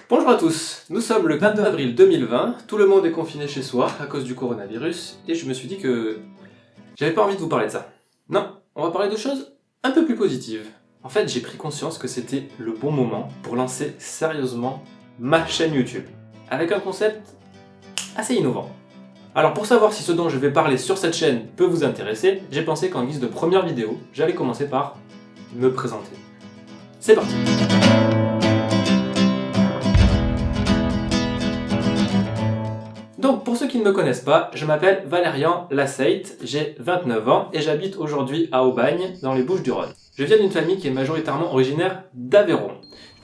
Bonjour à tous, nous sommes le 22 avril 2020, tout le monde est confiné chez soi à cause du coronavirus, et je me suis dit que j'avais pas envie de vous parler de ça. Non, on va parler de choses un peu plus positives. En fait, j'ai pris conscience que c'était le bon moment pour lancer sérieusement ma chaîne YouTube, avec un concept assez innovant. Alors pour savoir si ce dont je vais parler sur cette chaîne peut vous intéresser, j'ai pensé qu'en guise de première vidéo, j'allais commencer par me présenter. C'est parti! Donc pour ceux qui ne me connaissent pas, je m'appelle Valérian Lasseite, j'ai 29 ans et j'habite aujourd'hui à Aubagne, dans les Bouches-du-Rhône. Je viens d'une famille qui est majoritairement originaire d'Aveyron.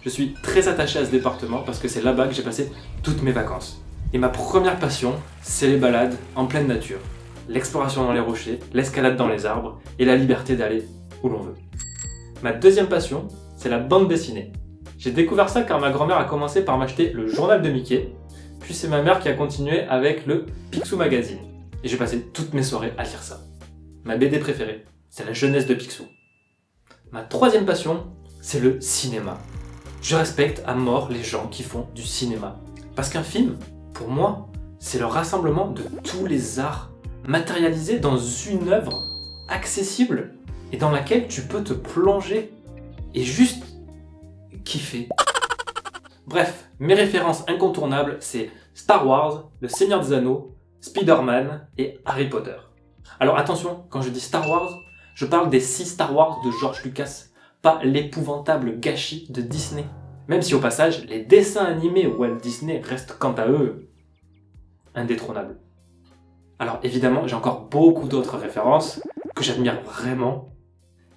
Je suis très attaché à ce département parce que c'est là-bas que j'ai passé toutes mes vacances. Et ma première passion, c'est les balades en pleine nature. L'exploration dans les rochers, l'escalade dans les arbres et la liberté d'aller où l'on veut. Ma deuxième passion, c'est la bande dessinée. J'ai découvert ça car ma grand-mère a commencé par m'acheter le journal de Mickey, puis c'est ma mère qui a continué avec le Picsou Magazine. Et j'ai passé toutes mes soirées à lire ça. Ma BD préférée, c'est la jeunesse de Picsou. Ma troisième passion, c'est le cinéma. Je respecte à mort les gens qui font du cinéma. Parce qu'un film, pour moi, c'est le rassemblement de tous les arts matérialisés dans une œuvre accessible et dans laquelle tu peux te plonger et juste kiffer. Bref, mes références incontournables, c'est Star Wars, Le Seigneur des Anneaux, Spider-Man et Harry Potter. Alors attention, quand je dis Star Wars, je parle des 6 Star Wars de George Lucas, pas l'épouvantable gâchis de Disney. Même si au passage, les dessins animés Walt Disney restent quant à eux indétrônables. Alors évidemment, j'ai encore beaucoup d'autres références que j'admire vraiment,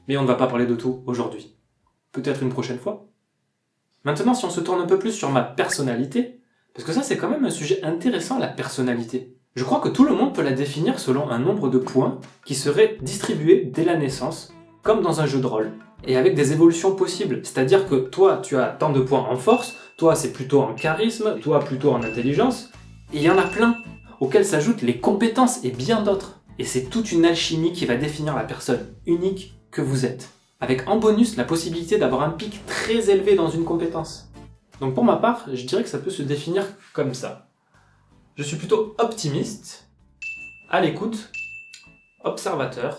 mais on ne va pas parler de tout aujourd'hui. Peut-être une prochaine fois. Maintenant, si on se tourne un peu plus sur ma personnalité, parce que ça c'est quand même un sujet intéressant, la personnalité. Je crois que tout le monde peut la définir selon un nombre de points qui seraient distribués dès la naissance, comme dans un jeu de rôle, et avec des évolutions possibles. C'est-à-dire que toi, tu as tant de points en force, toi c'est plutôt en charisme, toi plutôt en intelligence, et il y en a plein, auxquels s'ajoutent les compétences et bien d'autres. Et c'est toute une alchimie qui va définir la personne unique que vous êtes. Avec en bonus la possibilité d'avoir un pic très élevé dans une compétence. Donc pour ma part, je dirais que ça peut se définir comme ça. Je suis plutôt optimiste, à l'écoute, observateur,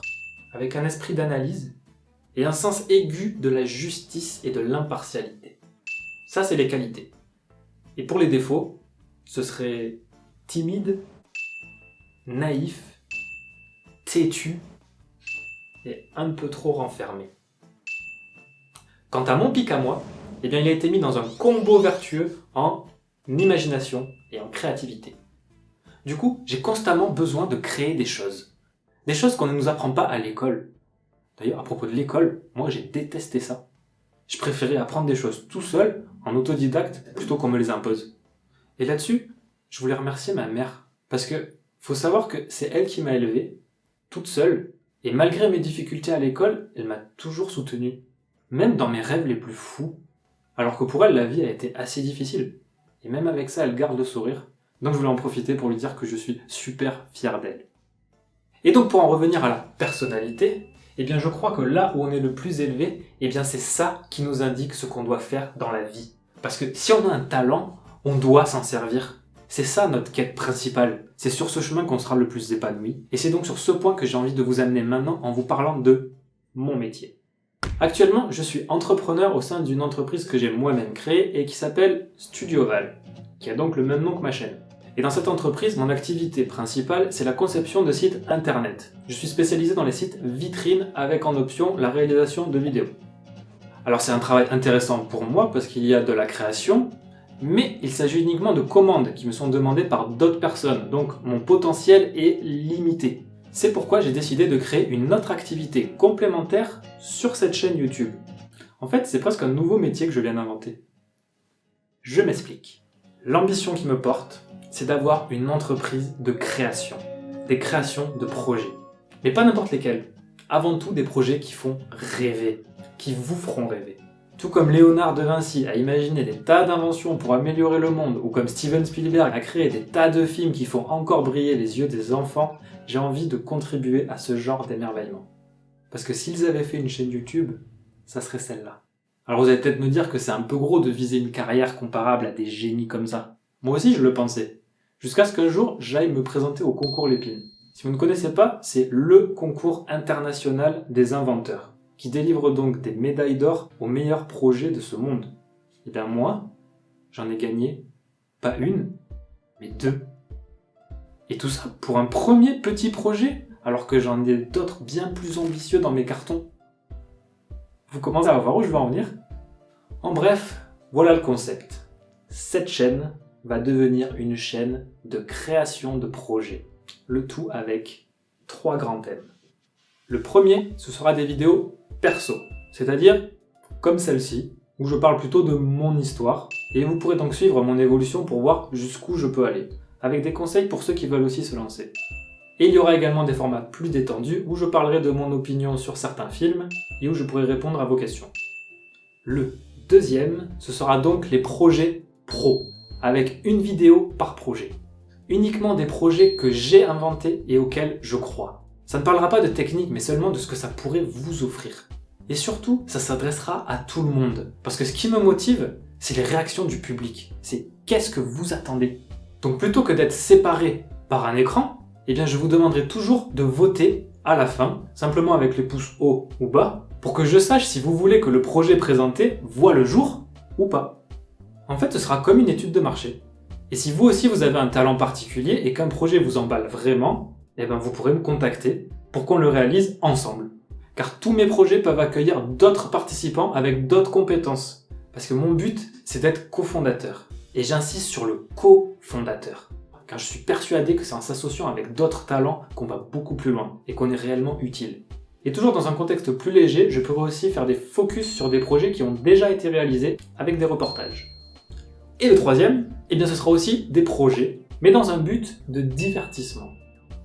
avec un esprit d'analyse et un sens aigu de la justice et de l'impartialité. Ça, c'est les qualités. Et pour les défauts, ce serait timide, naïf, têtu et un peu trop renfermé. Quant à mon pic à moi, eh bien il a été mis dans un combo vertueux en imagination et en créativité. Du coup, j'ai constamment besoin de créer des choses. Des choses qu'on ne nous apprend pas à l'école. D'ailleurs, à propos de l'école, moi j'ai détesté ça. Je préférais apprendre des choses tout seul, en autodidacte, plutôt qu'on me les impose. Et là-dessus, je voulais remercier ma mère. Parce que, faut savoir que c'est elle qui m'a élevé, toute seule, et malgré mes difficultés à l'école, elle m'a toujours soutenu. Même dans mes rêves les plus fous. Alors que pour elle, la vie a été assez difficile. Et même avec ça, elle garde le sourire. Donc je voulais en profiter pour lui dire que je suis super fier d'elle. Et donc pour en revenir à la personnalité, eh bien je crois que là où on est le plus élevé, eh bien c'est ça qui nous indique ce qu'on doit faire dans la vie. Parce que si on a un talent, on doit s'en servir. C'est ça notre quête principale. C'est sur ce chemin qu'on sera le plus épanoui. Et c'est donc sur ce point que j'ai envie de vous amener maintenant en vous parlant de mon métier. Actuellement, je suis entrepreneur au sein d'une entreprise que j'ai moi-même créée et qui s'appelle Studioval, qui a donc le même nom que ma chaîne. Et dans cette entreprise, mon activité principale, c'est la conception de sites internet. Je suis spécialisé dans les sites vitrines avec en option la réalisation de vidéos. Alors c'est un travail intéressant pour moi parce qu'il y a de la création, mais il s'agit uniquement de commandes qui me sont demandées par d'autres personnes, donc mon potentiel est limité. C'est pourquoi j'ai décidé de créer une autre activité complémentaire sur cette chaîne YouTube. En fait, c'est presque un nouveau métier que je viens d'inventer. Je m'explique. L'ambition qui me porte, c'est d'avoir une entreprise de création. Des créations de projets. Mais pas n'importe lesquels. Avant tout des projets qui font rêver. Qui vous feront rêver. Tout comme Léonard de Vinci a imaginé des tas d'inventions pour améliorer le monde, ou comme Steven Spielberg a créé des tas de films qui font encore briller les yeux des enfants, j'ai envie de contribuer à ce genre d'émerveillement. Parce que s'ils avaient fait une chaîne YouTube, ça serait celle-là. Alors vous allez peut-être me dire que c'est un peu gros de viser une carrière comparable à des génies comme ça. Moi aussi je le pensais. Jusqu'à ce qu'un jour j'aille me présenter au concours Lépine. Si vous ne connaissez pas, c'est le concours international des inventeurs, qui délivre donc des médailles d'or aux meilleurs projets de ce monde. Et bien moi, j'en ai gagné pas une, mais 2. Et tout ça pour un premier petit projet, alors que j'en ai d'autres bien plus ambitieux dans mes cartons. Vous commencez à voir où je veux en venir? En bref, voilà le concept. Cette chaîne va devenir une chaîne de création de projets. Le tout avec 3 grands thèmes. Le premier, ce sera des vidéos perso, c'est-à-dire comme celle-ci, où je parle plutôt de mon histoire, et vous pourrez donc suivre mon évolution pour voir jusqu'où je peux aller, avec des conseils pour ceux qui veulent aussi se lancer. Et il y aura également des formats plus détendus, où je parlerai de mon opinion sur certains films, et où je pourrai répondre à vos questions. Le deuxième, ce sera donc les projets pro, avec une vidéo par projet. Uniquement des projets que j'ai inventés et auxquels je crois. Ça ne parlera pas de technique, mais seulement de ce que ça pourrait vous offrir. Et surtout, ça s'adressera à tout le monde. Parce que ce qui me motive, c'est les réactions du public. C'est qu'est-ce que vous attendez. Donc plutôt que d'être séparé par un écran, eh bien je vous demanderai toujours de voter à la fin, simplement avec les pouces haut ou bas, pour que je sache si vous voulez que le projet présenté voit le jour ou pas. En fait, ce sera comme une étude de marché. Et si vous aussi vous avez un talent particulier et qu'un projet vous emballe vraiment, eh bien vous pourrez me contacter pour qu'on le réalise ensemble. Car tous mes projets peuvent accueillir d'autres participants avec d'autres compétences. Parce que mon but, c'est d'être cofondateur. Et j'insiste sur le cofondateur. Car je suis persuadé que c'est en s'associant avec d'autres talents qu'on va beaucoup plus loin et qu'on est réellement utile. Et toujours dans un contexte plus léger, je pourrai aussi faire des focus sur des projets qui ont déjà été réalisés avec des reportages. Et le troisième, eh bien ce sera aussi des projets, mais dans un but de divertissement.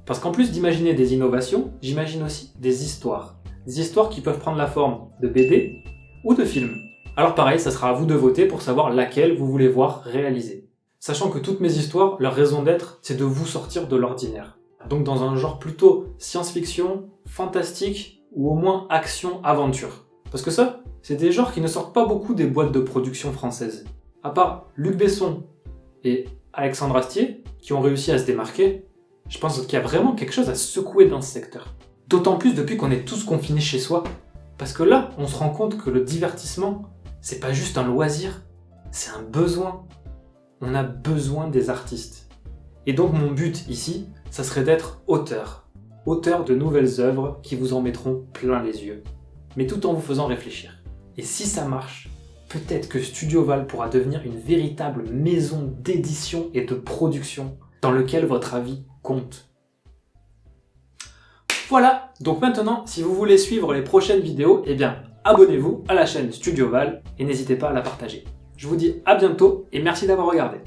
Parce qu'en plus d'imaginer des innovations, j'imagine aussi des histoires. Des histoires qui peuvent prendre la forme de BD ou de films. Alors pareil, ça sera à vous de voter pour savoir laquelle vous voulez voir réalisée. Sachant que toutes mes histoires, leur raison d'être, c'est de vous sortir de l'ordinaire. Donc dans un genre plutôt science-fiction, fantastique ou au moins action-aventure. Parce que ça, c'est des genres qui ne sortent pas beaucoup des boîtes de production françaises. À part Luc Besson et Alexandre Astier, qui ont réussi à se démarquer, je pense qu'il y a vraiment quelque chose à secouer dans ce secteur. D'autant plus depuis qu'on est tous confinés chez soi. Parce que là, on se rend compte que le divertissement, c'est pas juste un loisir, c'est un besoin. On a besoin des artistes. Et donc mon but ici, ça serait d'être auteur. Auteur de nouvelles œuvres qui vous en mettront plein les yeux. Mais tout en vous faisant réfléchir. Et si ça marche, peut-être que Studio Val pourra devenir une véritable maison d'édition et de production dans lequel votre avis compte. Voilà, donc maintenant, si vous voulez suivre les prochaines vidéos, eh bien, abonnez-vous à la chaîne Studio Val et n'hésitez pas à la partager. Je vous dis à bientôt et merci d'avoir regardé.